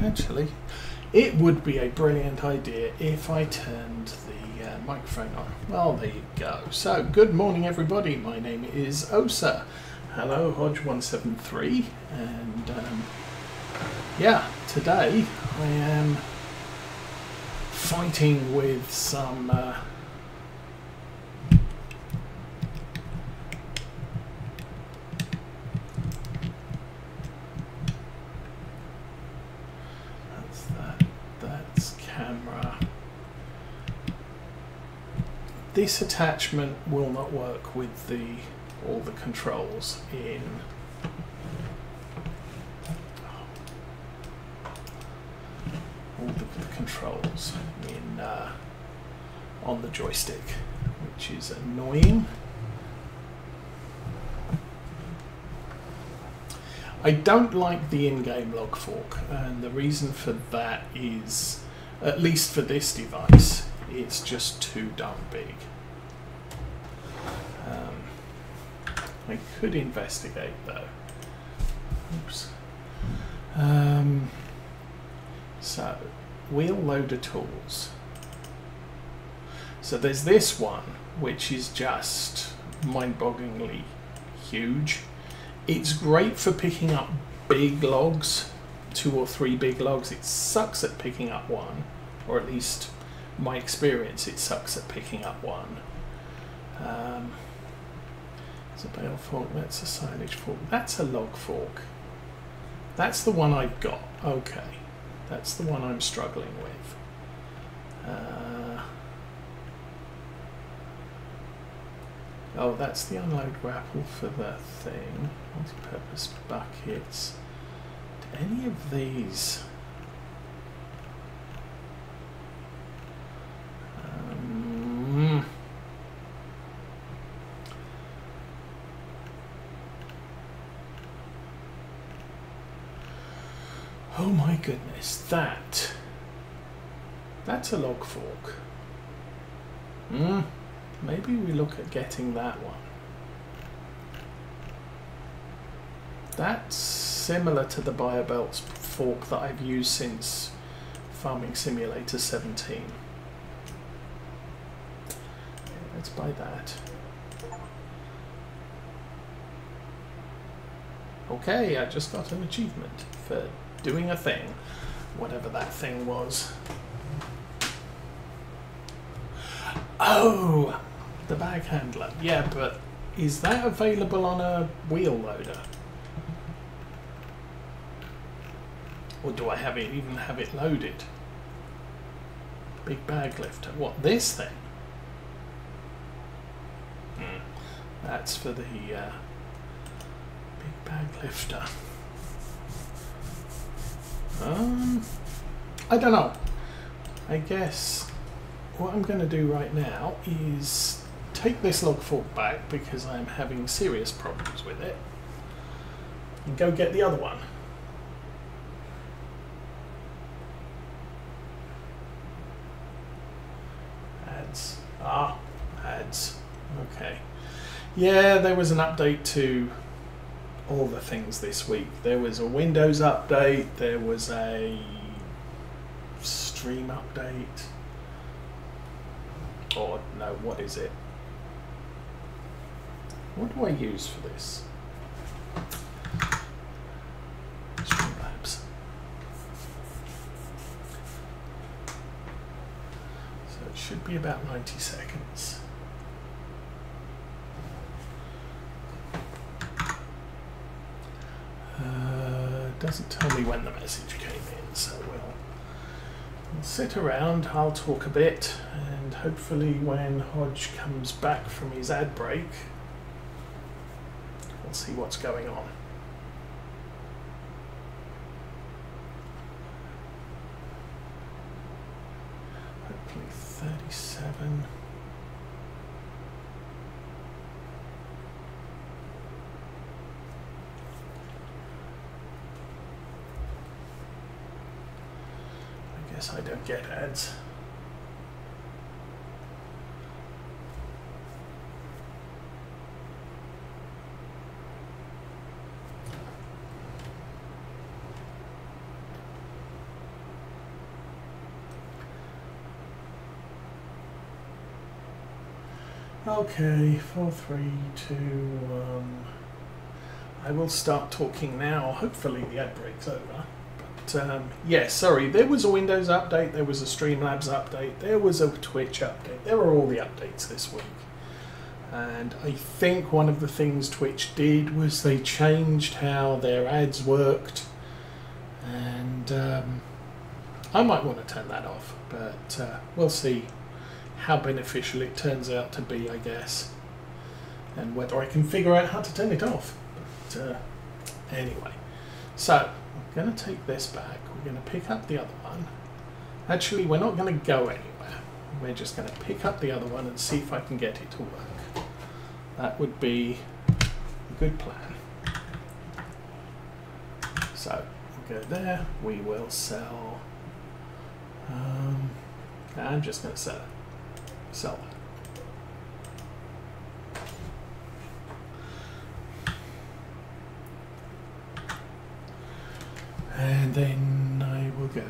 Actually, it would be a brilliant idea if I turned the microphone on. Well, there you go. So, good morning everybody, my name is Osa. Hello, Hodge173, and yeah, today I am fighting with some that's camera. This attachment will not work with all the controls in on the joystick, which is annoying. I don't like the in-game log fork, and the reason for that is, at least for this device, it's just too darn big. I could investigate though. Oops. So, wheel loader tools. So there's this one, which is just mind-bogglingly huge. It's great for picking up big logs, 2 or 3 big logs. It sucks at picking up one, or at least my experience, it sucks at picking up one. It's a bale fork, that's a silage fork, that's a log fork. That's the one I've got, okay. That's the one I'm struggling with. Oh, that's the unload grapple for the thing. Multi-purpose buckets. Do any of these... Oh my goodness, that's a log fork. Maybe we look at getting that one. That's similar to the BioBelts fork that I've used since Farming Simulator 17. Okay, let's buy that. Okay, I just got an achievement for doing a thing, whatever that thing was. Oh, the bag handler. Yeah, but is that available on a wheel loader? Or do I even have it loaded? Big bag lifter. What, this thing? That's for the big bag lifter. I don't know. I guess what I'm going to do right now is take this log fork back because I'm having serious problems with it, and go get the other one. Ads. Ads. Okay. Yeah, there was an update to all the things this week. There was a Windows update, there was a stream update, or no, what is it? What do I use for this? Streamlabs. So it should be about 90 seconds. Doesn't tell me when the message came in, so we'll sit around, I'll talk a bit, and hopefully when Hodge comes back from his ad break, we'll see what's going on. Hopefully 37. I don't get ads. Okay, 4, 3, 2, 1. I will start talking now. Hopefully the ad break's over. But yeah, sorry, there was a Windows update, there was a Streamlabs update, there was a Twitch update. There were all the updates this week. And I think one of the things Twitch did was they changed how their ads worked. And I might want to turn that off, but we'll see how beneficial it turns out to be, I guess. And whether I can figure out how to turn it off. But anyway, so I'm going to take this back. We're going to pick up the other one. Actually, we're not going to go anywhere. We're just going to pick up the other one and see if I can get it to work. That would be a good plan. So we'll go there. We will sell. I'm just going to sell that. And then I will go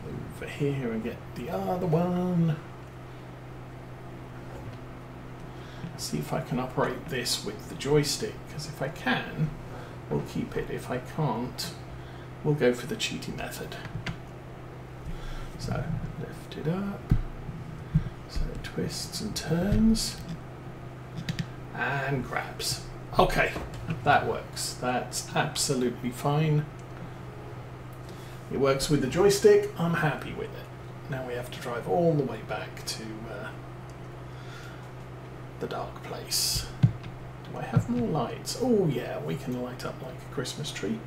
over here and get the other one. See if I can operate this with the joystick, because if I can, we'll keep it. If I can't, we'll go for the cheating method. So lift it up, so it twists and turns, and grabs. Okay, that works. That's absolutely fine. It works with the joystick. I'm happy with it. Now we have to drive all the way back to the dark place. Do I have more lights? Oh yeah, we can light up like a Christmas tree.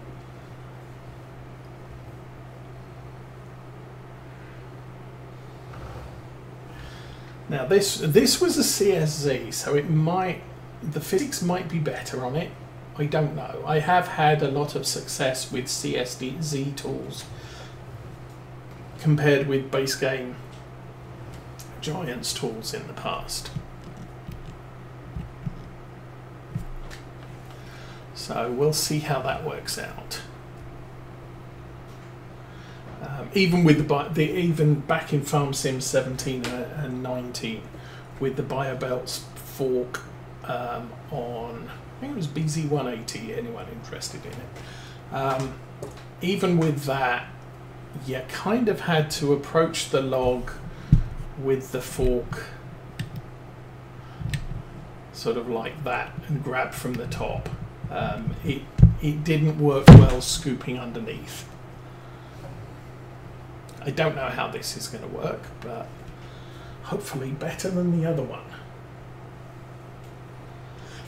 Now this was a CSZ, so the physics might be better on it. I don't know. I have had a lot of success with CSZ tools compared with base game Giants tools in the past. So we'll see how that works out. Even with even back in Farm Sim 17 and 19, with the BioBelts fork on, I think it was BZ180. Anyone interested in it? Even with that, you kind of had to approach the log with the fork, sort of like that, and grab from the top. It didn't work well scooping underneath. I don't know how this is going to work, but hopefully better than the other one.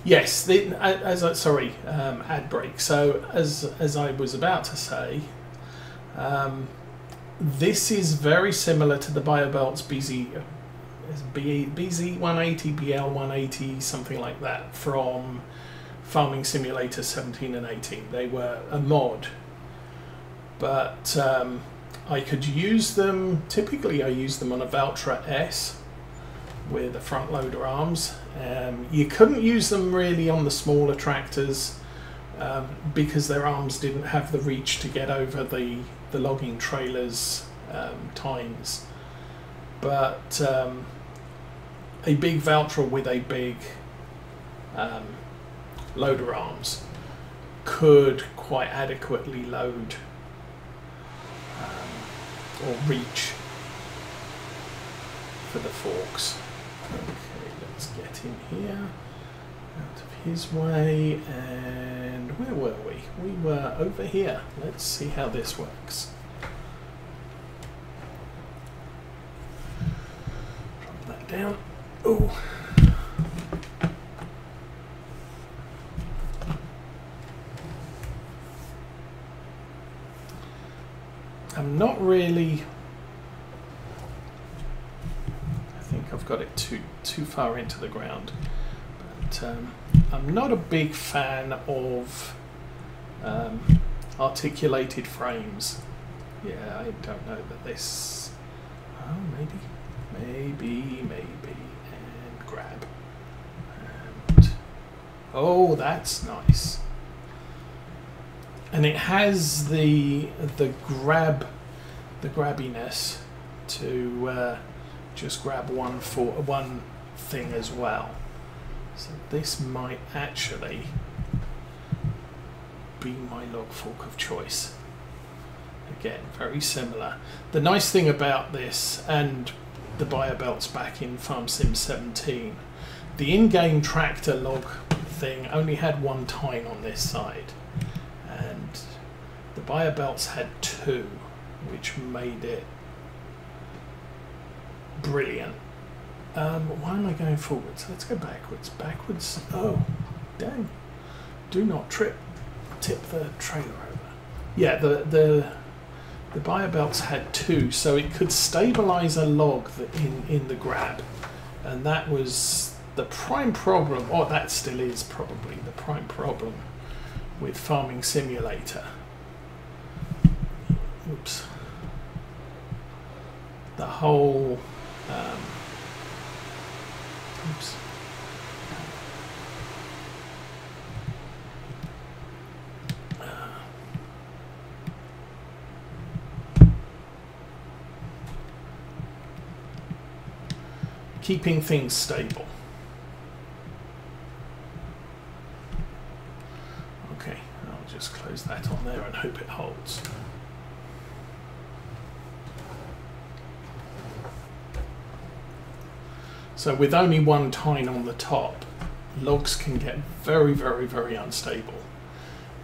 Yes, ad break. So as I was about to say, this is very similar to the BioBelts BZ180, BL180, something like that, from Farming Simulator 17 and 18. They were a mod, but I could use them. Typically I use them on a Valtra S with the front loader arms. You couldn't use them really on the smaller tractors because their arms didn't have the reach to get over the logging trailers tines. But a big Valtra with a big loader arms could quite adequately load or reach for the forks. Okay, let's get in here, out of his way, and where were we? We were over here. Let's see how this works. Drop that down. Oh. I'm not really. I think I've got it too far into the ground, but I'm not a big fan of articulated frames. Yeah, I don't know that this. Oh, maybe, and grab. And oh, that's nice. And it has the grabbiness to just grab one thing as well. So this might actually be my log fork of choice. Again, very similar. The nice thing about this and the buyer belts back in Farm Sim 17, the in-game tractor log thing only had one tine on this side, and the buyer belts had two, which made it brilliant. Why am I going forwards? Let's go backwards. Backwards. Oh, dang. Do not tip the trailer over. Yeah, the buyer belts had two, so it could stabilize a log in the grab, and that was the prime problem, or that still is probably the prime problem with Farming Simulator. Oops. The whole oops. Keeping things stable. Okay, I'll just close that on there and hope it holds. So with only one tine on the top, logs can get very, very, very unstable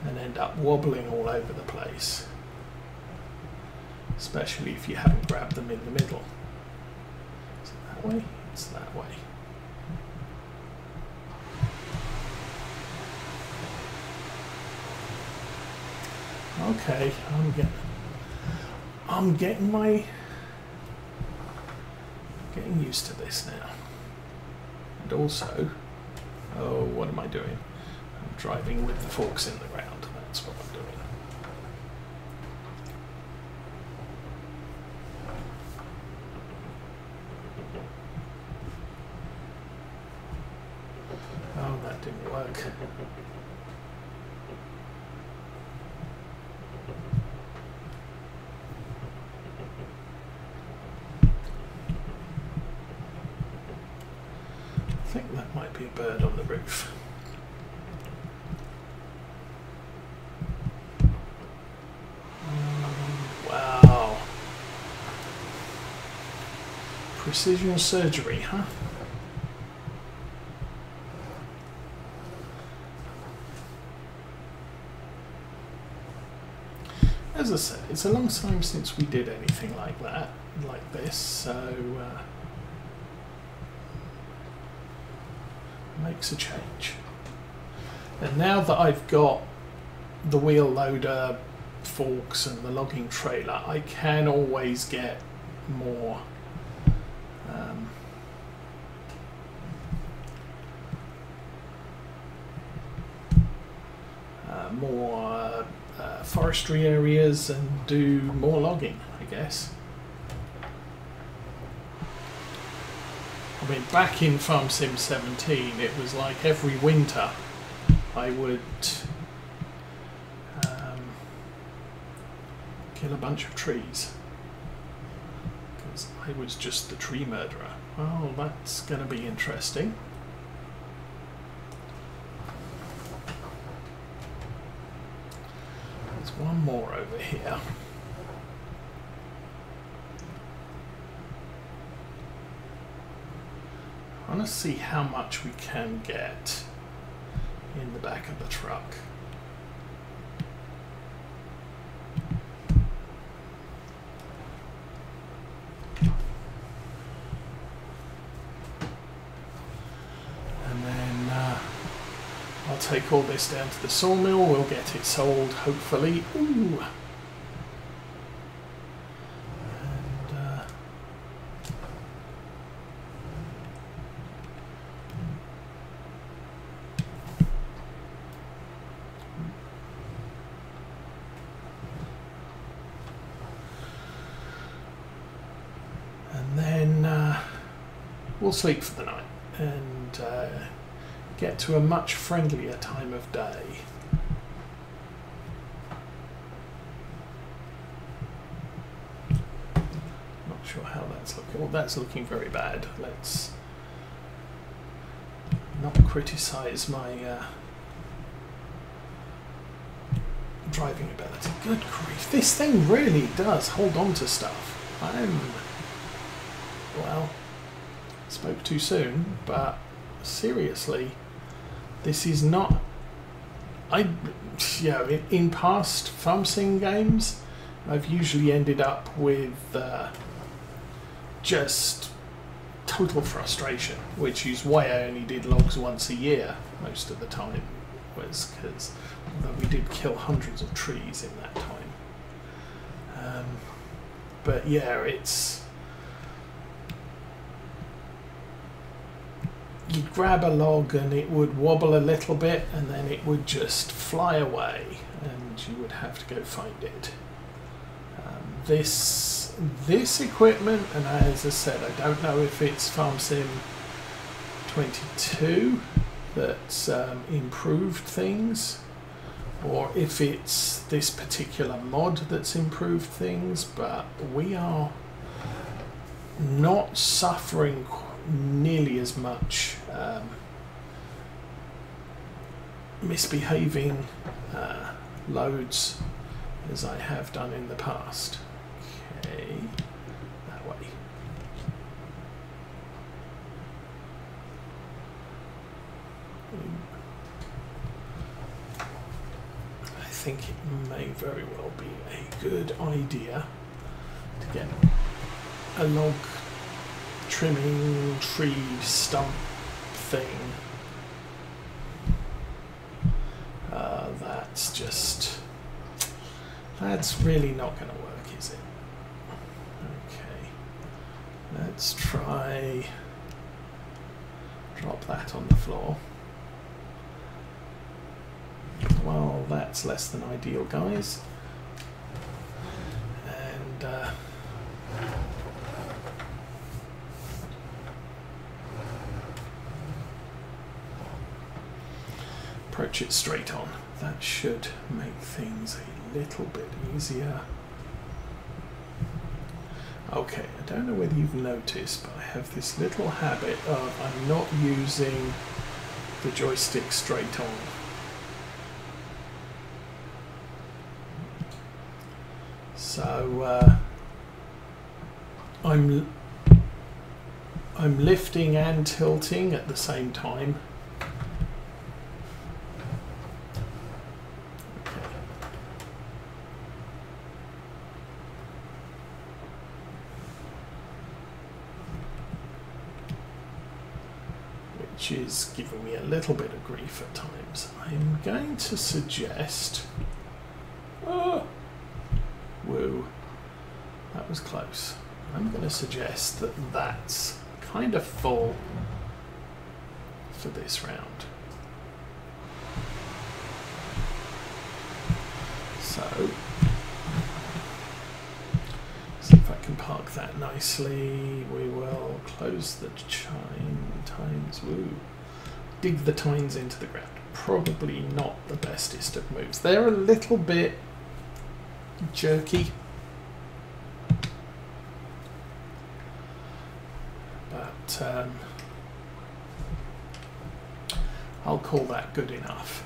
and end up wobbling all over the place, especially if you haven't grabbed them in the middle. Is it that way? It's that way. Okay, I'm getting used to this now. And also, oh, what am I doing? I'm driving with the forks in the ground. That's what I'm doing. Oh, that didn't work. I think that might be a bird on the roof. Wow. Precision surgery, huh? As I said, it's a long time since we did anything like that, like this, so makes a change. And now that I've got the wheel loader, forks and the logging trailer, I can always get more forestry areas and do more logging, I guess. I mean, back in Farm Sim 17, it was like every winter I would kill a bunch of trees because I was just the tree murderer. Oh, that's going to be interesting. There's one more over here. I want to see how much we can get in the back of the truck. And then I'll take all this down to the sawmill, we'll get it sold, hopefully. Ooh. We'll sleep for the night and get to a much friendlier time of day. Not sure how that's looking. Well, that's looking very bad. Let's not criticise my driving ability. Good grief, this thing really does hold on to stuff. Well, spoke too soon, but seriously, this is not... in past farm sim games, I've usually ended up with just total frustration, which is why I only did logs once a year most of the time, was because although we did kill hundreds of trees in that time. But yeah, it's... You'd grab a log and it would wobble a little bit and then it would just fly away and you would have to go find it. This equipment, and as I said, I don't know if it's FS22 that's improved things, or if it's this particular mod that's improved things, but we are not suffering nearly as much misbehaving loads as I have done in the past. Okay, that way. I think it may very well be a good idea to get a log trimming tree stump thing. That's really not going to work, is it? Okay, let's try drop that on the floor. Well, that's less than ideal, guys. And approach it straight on. That should make things a little bit easier. Okay, I don't know whether you've noticed, but I have this little habit of I'm not using the joystick straight on. So I'm lifting and tilting at the same time. Which is giving me a little bit of grief at times. I'm going to suggest... Oh, woo, that was close. I'm going to suggest that that's kind of full for this round. So, see if I can park that nicely. We will close the tines. Woo. Dig the tines into the ground. Probably not the bestest of moves. They're a little bit jerky, but I'll call that good enough.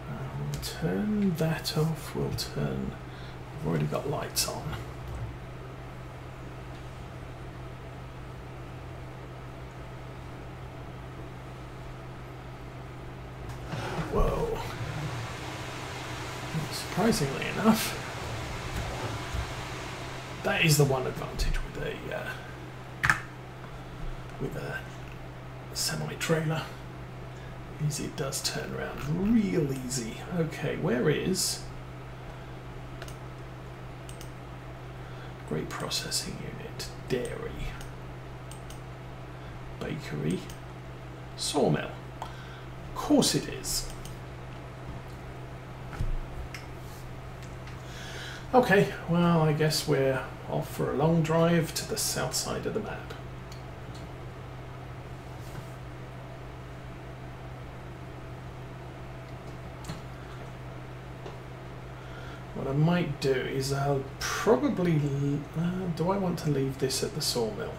We'll turn that off. We'll turn... I've already got lights on. Whoa. Surprisingly enough, that is the one advantage with a semi-trailer, is it does turn around real easy. Okay, where is Great Processing Unit, Dairy, Bakery, Sawmill? Of course it is. Okay, well, I guess we're off for a long drive to the south side of the map. What I might do is I'll probably... do I want to leave this at the sawmill?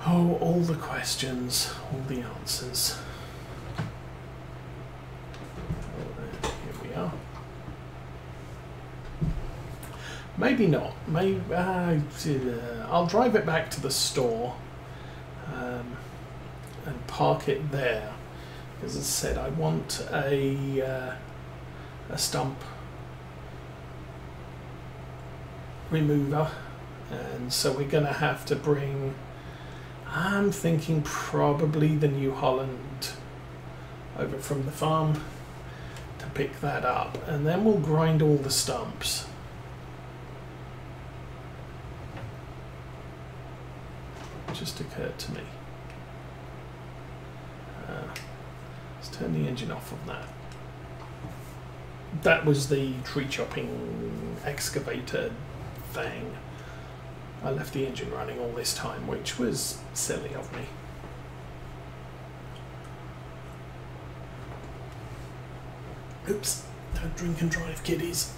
Oh, all the questions, all the answers. Oh, here we are. Maybe not. Maybe I'll drive it back to the store and park it there. As I said, I want a stump remover, and so we're going to have to bring, I'm thinking probably the New Holland over from the farm to pick that up, and then we'll grind all the stumps. Just occurred to me. Let's turn the engine off of that. That was the tree chopping excavator thing. I left the engine running all this time, which was silly of me. Oops, don't drink and drive, kiddies.